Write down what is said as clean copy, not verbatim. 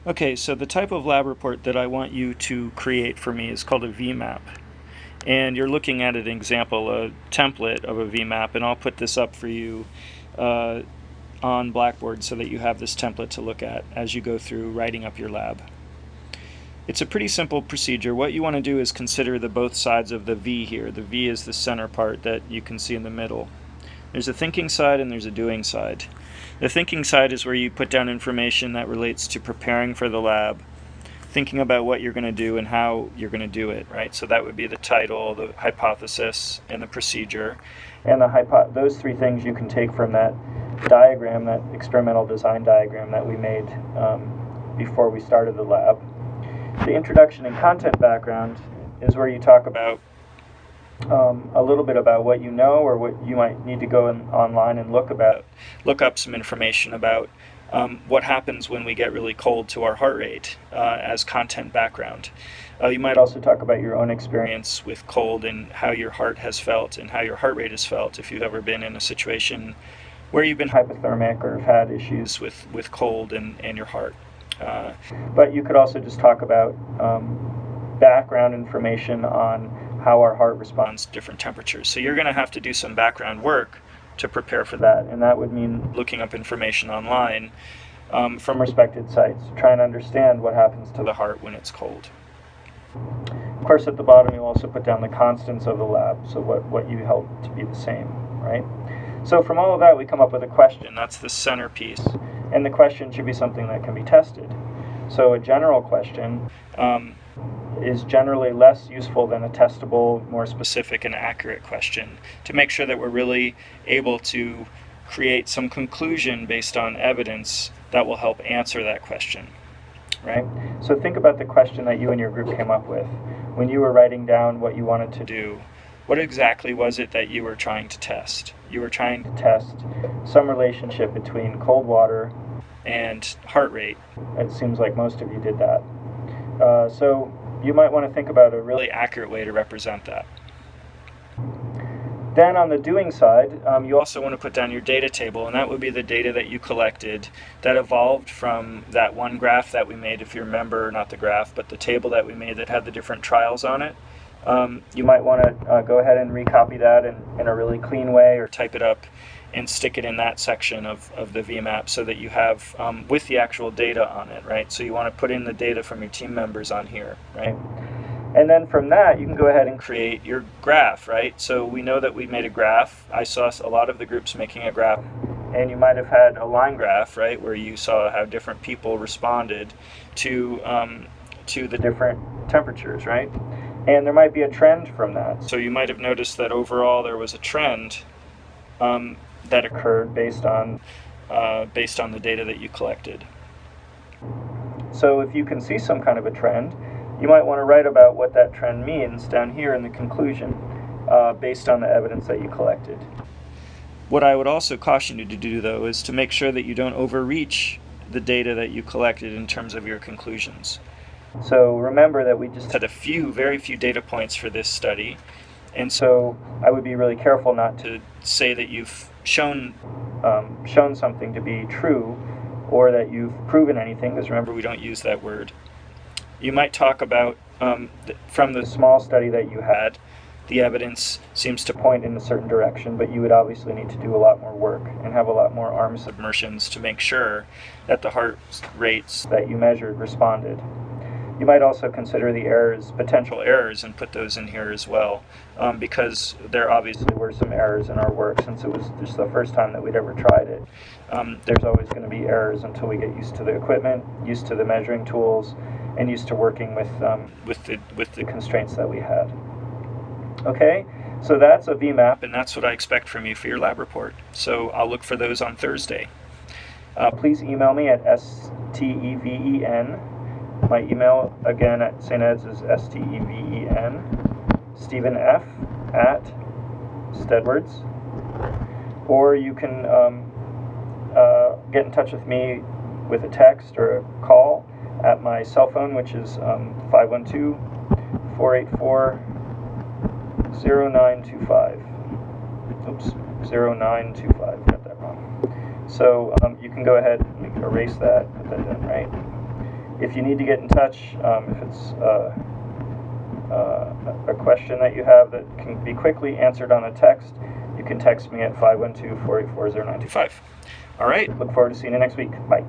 Okay, so the type of lab report that I want you to create for me is called a VMAP. And you're looking at an example, a template of a VMAP, and I'll put this up for you on Blackboard so that you have this template to look at as you go through writing up your lab. It's a pretty simple procedure. What you want to do is consider the both sides of the V here. The V is the center part that you can see in the middle. There's a thinking side and there's a doing side. The thinking side is where you put down information that relates to preparing for the lab, thinking about what you're going to do and how you're going to do it, right? So that would be the title, the hypothesis, and the procedure. And those three things you can take from that diagram, that experimental design diagram that we made before we started the lab. The introduction and content background is where you talk about a little bit about what you know or what you might need to go online and look up some information about what happens when we get really cold to our heart rate as content background. You might also talk about your own experience with cold and how your heart has felt and how your heart rate has felt if you've ever been in a situation where you've been hypothermic or have had issues with cold and your heart. But you could also just talk about background information on how our heart responds to different temperatures. So you're going to have to do some background work to prepare for that, and that would mean looking up information online from respected sites, trying to understand what happens to the heart when it's cold. Of course, at the bottom you'll also put down the constants of the lab, so what you held to be the same, right? So from all of that we come up with a question. That's the centerpiece, and the question should be something that can be tested. So a general question is generally less useful than a testable, more specific and accurate question to make sure that we're really able to create some conclusion based on evidence that will help answer that question, right? So think about the question that you and your group came up with. When you were writing down what you wanted to do, what exactly was it that you were trying to test? You were trying to test some relationship between cold water and heart rate. It seems like most of you did that. So you might want to think about a really accurate way to represent that. Then on the doing side, you also want to put down your data table, and that would be the data that you collected that evolved from that one graph that we made, if you remember, not the graph, but the table that we made that had the different trials on it. You might want to go ahead and recopy that in a really clean way, or type it up and stick it in that section of the VMAP so that you have with the actual data on it, right? So you want to put in the data from your team members on here, right? And then from that, you can go ahead and create your graph, right? So we know that we made a graph. I saw a lot of the groups making a graph, and you might have had a line graph, right, where you saw how different people responded to the different temperatures, right? And there might be a trend from that. So you might have noticed that overall there was a trend that occurred based on the data that you collected. So if you can see some kind of a trend, you might want to write about what that trend means down here in the conclusion based on the evidence that you collected. What I would also caution you to do, though, is to make sure that you don't overreach the data that you collected in terms of your conclusions. So remember that we just had very few data points for this study, and so I would be really careful not to say that you've shown something to be true or that you've proven anything, because remember, we don't use that word. You might talk about, from the small study that you had, the evidence seems to point in a certain direction, but you would obviously need to do a lot more work and have a lot more arm submersions to make sure that the heart rates that you measured responded. You might also consider the errors, potential errors, and put those in here as well, because there obviously were some errors in our work since it was just the first time that we'd ever tried it. There's always going to be errors until we get used to the equipment, used to the measuring tools, and used to working with the constraints that we had. Okay, so that's a VMAP, and that's what I expect from you for your lab report. So I'll look for those on Thursday. Please email me at STEVEN. My email, again, at St. Ed's is STEVEN, Stephen F. at Stedwards. Or you can get in touch with me with a text or a call at my cell phone, which is 512-484-0925. Oops, 0925, got that wrong. So you can go ahead and erase that, put that in, right? If you need to get in touch, if it's a question that you have that can be quickly answered on a text, you can text me at 512-484-0925. All right, look forward to seeing you next week. Bye.